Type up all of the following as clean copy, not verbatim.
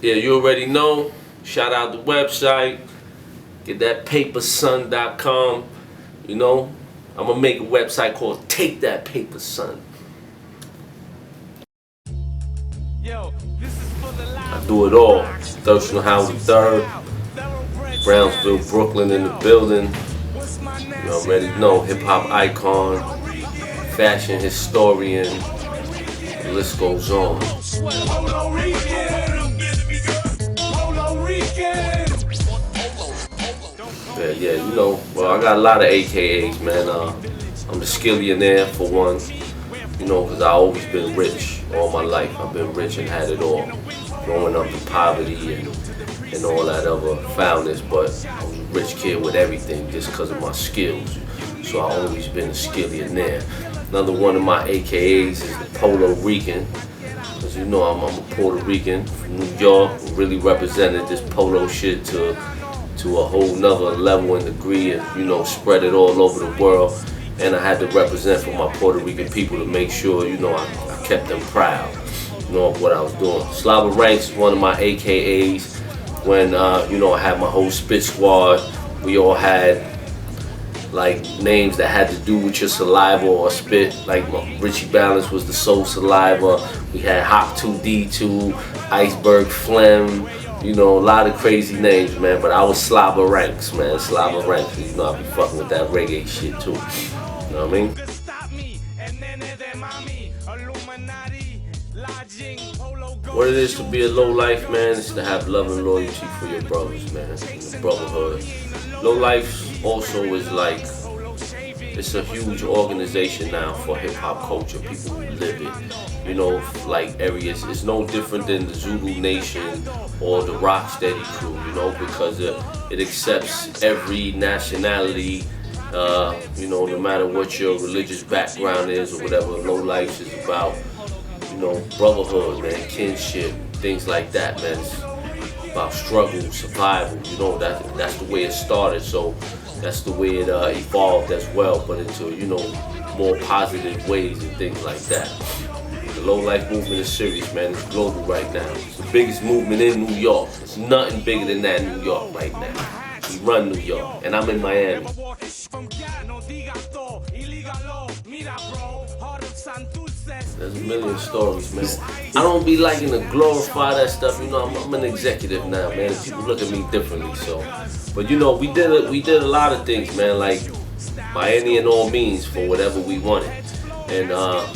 Yeah, you already know. Shout out the website. Get that paperson.com. You know, I'm gonna make a website called Take That Paper Son. I do it all. Thirstin Howl the third. Brownsville, Brooklyn in the building. You already know, hip hop icon, fashion historian. The list goes on. Yeah, you know, well, I got a lot of AKAs, man. I'm the skillionaire for one, you know, because I've always been rich all my life. I've been rich and had it all. Growing up in poverty and all that other foulness, but I was a rich kid with everything just because of my skills. So I've always been a skillionaire. Another one of my AKAs is the Puerto Rican. As you know, I'm a Puerto Rican from New York, who really represented this polo shit to a whole nother level and degree, and you know, spread it all over the world. And I had to represent for my Puerto Rican people to make sure, you know, I kept them proud, you know, of what I was doing. Slava Ranks is one of my AKAs. When you know, I had my whole spit squad, we all had like names that had to do with your saliva or spit. Like Richie Balance was the Soul Saliva. We had Hop 2D2, Iceberg Phlegm. You know, a lot of crazy names, man. But I was Slava Ranks, man. Slava Ranks. You know, I be fucking with that reggae shit too. You know what I mean? What it is to be a low life, man, is to have love and loyalty for your brothers, man, and the brotherhood. Low life also is like, it's a huge organization now for hip hop culture, people who live it. You know, like areas, it's no different than the Zulu Nation or the Rocksteady crew, you know, because it accepts every nationality, you know, no matter what your religious background is or whatever. Low life is about, you know, brotherhood, man, kinship, things like that, man. It's about struggle, survival, you know, that's the way it started, so that's the way it evolved as well, but into, you know, more positive ways and things like that. The low life movement is serious, man. It's global right now. It's the biggest movement in New York. There's nothing bigger than that in New York right now. We run New York, and I'm in Miami. There's a million stories, man. I don't be liking to glorify that stuff, you know. I'm an executive now, man. People look at me differently, so. But you know, we did a lot of things, man. Like by any and all means for whatever we wanted. And I'll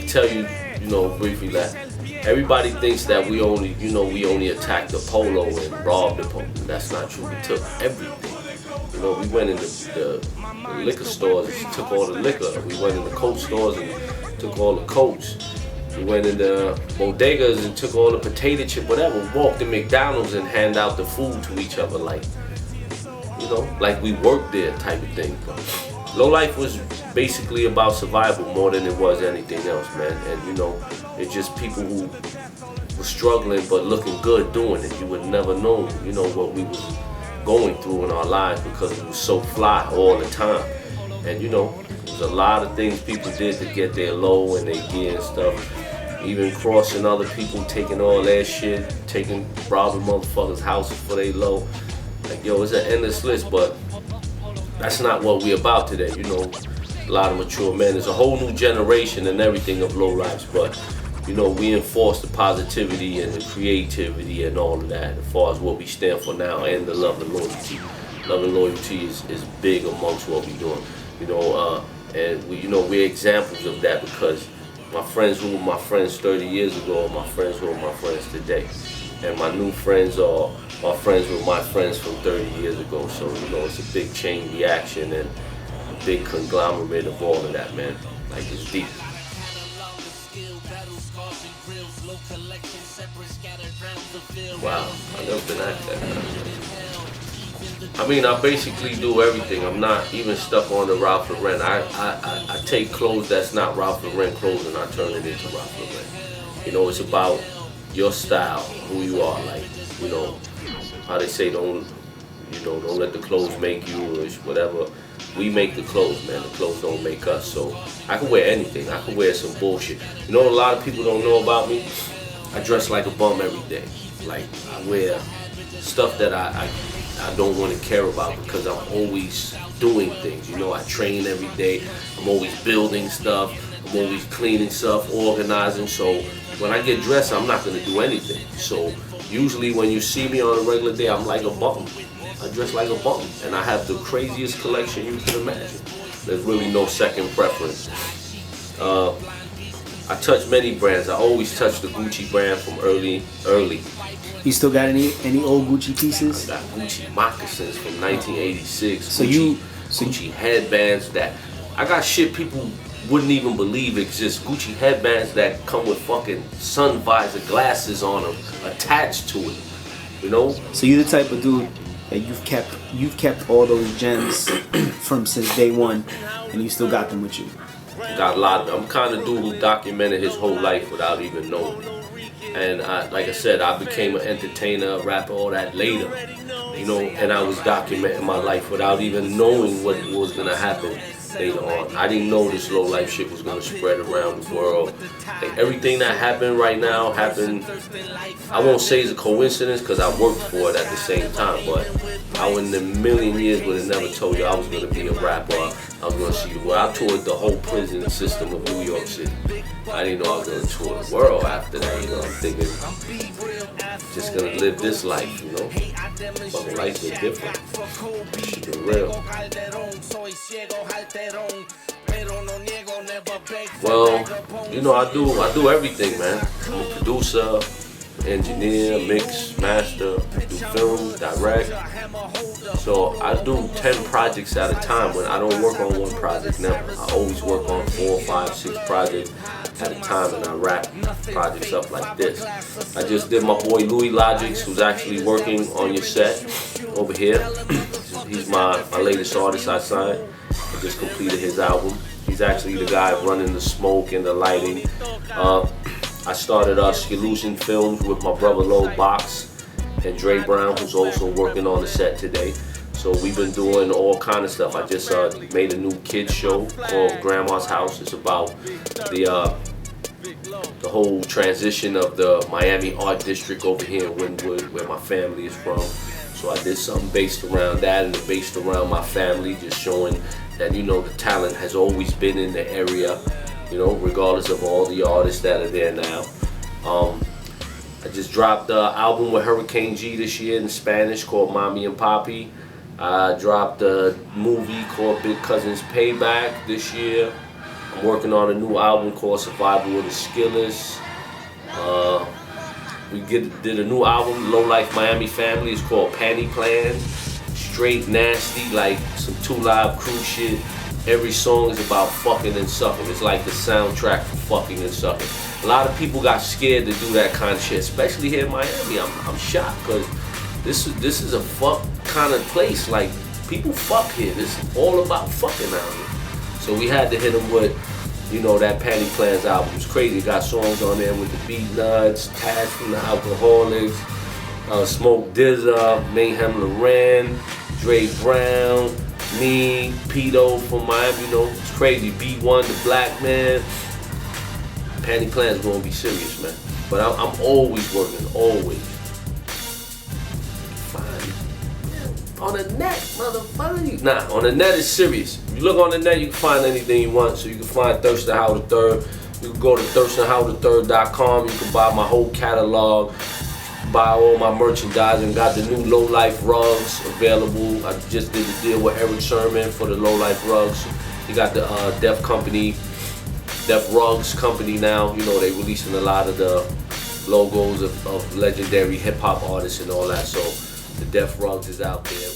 tell you, you know, briefly that everybody thinks that we only attacked the polo and robbed the polo. That's not true. We took everything. You know, we went in the liquor stores and took all the liquor. We went in the coat stores and took all the coats. We went in the bodegas and took all the potato chip, whatever. Walked in McDonald's and hand out the food to each other, like, you know, like we worked there type of thing. But low life was basically about survival more than it was anything else, man. And you know, it's just people who were struggling but looking good doing it. You would never know, you know, what we was going through in our lives because it was so fly all the time. And you know, there's a lot of things people did to get their low and their gear and stuff. Even crossing other people, taking all their shit, robbing motherfuckers' houses for their low. Like, yo, it's an endless list, but that's not what we're about today, you know. A lot of mature men. There's a whole new generation and everything of low lives, but you know, we enforce the positivity and the creativity and all of that as far as what we stand for now, and the love and loyalty. Love and loyalty is big amongst what we're doing, you know, and we're examples of that because my friends who were my friends 30 years ago are my friends who are my friends today. And my new friends are my friends with my friends from 30 years ago. So, you know, it's a big chain reaction and a big conglomerate of all of that, man. Like, it's deep. Wow, I've never been at that. I mean, I basically do everything. I'm not even stuck on the Ralph Lauren. I take clothes that's not Ralph Lauren clothes and I turn it into Ralph Lauren. You know, it's about your style, who you are. Like, you know, how they say, don't let the clothes make you or whatever. We make the clothes, man. The clothes don't make us. So I can wear anything. I can wear some bullshit. You know what a lot of people don't know about me? I dress like a bum every day. Like I wear stuff that I don't want to care about because I'm always doing things. You know, I train every day. I'm always building stuff. I'm always cleaning stuff, organizing. So when I get dressed, I'm not going to do anything. So usually when you see me on a regular day, I'm like a bum. I dress like a bum, and I have the craziest collection you can imagine. There's really no second preference. I touch many brands. I always touch the Gucci brand from early. You still got any old Gucci pieces? I got Gucci moccasins from 1986. So Gucci headbands that I got shit people wouldn't even believe exists. Gucci headbands that come with fucking sun visor glasses on them attached to it. You know? So you're the type of dude that you've kept all those gems from since day one, and you still got them with you. Got a lot of them. I'm kind of dude who documented his whole life without even knowing. And like I said, I became an entertainer, a rapper, all that later. You know, and I was documenting my life without even knowing what was gonna happen later on. I didn't know this low life shit was gonna spread around the world. Like, everything that happened right now happened. I won't say it's a coincidence because I worked for it at the same time, but I would in a million years would have never told you I was gonna be a rapper. I was gonna see the world. I toured the whole prison system of New York City. I didn't know I was gonna tour the world after that. You know, I'm thinking just gonna live this life. You know, fucking life is different. Shit is real. Well, you know, I do everything, man. I'm a producer, engineer, mix, master, do film, direct. So I do 10 projects at a time. When I don't work on one project, never. I always work on 4, 5, 6 projects at a time, and I wrap projects up like this. I just did my boy Louis Logix, who's actually working on your set over here. He's my latest artist I signed. I just completed his album. He's actually the guy running the smoke and the lighting. I started Skillusion Films with my brother Lil Box and Dre Brown, who's also working on the set today. So we've been doing all kind of stuff. I just made a new kids show called Grandma's House. It's about the whole transition of the Miami Art District over here in Wynwood, where my family is from. So I did something based around that and based around my family, just showing that, you know, the talent has always been in the area, you know, regardless of all the artists that are there now. I just dropped an album with Hurricane G this year in Spanish called Mommy and Papi. I dropped a movie called Big Cousin's Payback this year. I'm working on a new album called Survival of the Skillers. We did a new album, Low Life Miami Family. It's called Panty Plan. Straight nasty, like some 2 Live Crew shit. Every song is about fucking and sucking. It's like the soundtrack for fucking and sucking. A lot of people got scared to do that kind of shit, especially here in Miami. I'm shocked because this is a fuck kind of place. Like, people fuck here. This is all about fucking out here. So we had to hit them with, you know, that Panty Plans album. It's crazy. It got songs on there with the Beat Nuts, Taz from the Alcoholics, Smoke Dizza, Mayhem Loren, Dre Brown, me, Pito from Miami. You know, it's crazy. B1, the Black Man. Panty Plan's gonna be serious, man. But I'm always working, always. Fine. On the net, motherfucker. Nah, on the net is serious. If you look on the net, you can find anything you want. So you can find Thirstin Howl III. You can go to thirstinhowlthird.com. You can buy my whole catalog, buy all my merchandise, and got the new Low Life rugs available. I just did a deal with Eric Sherman for the Low Life rugs. He got the Def Rugs company now. You know, they releasing a lot of the logos of legendary hip hop artists and all that. So the Def Rugs is out there.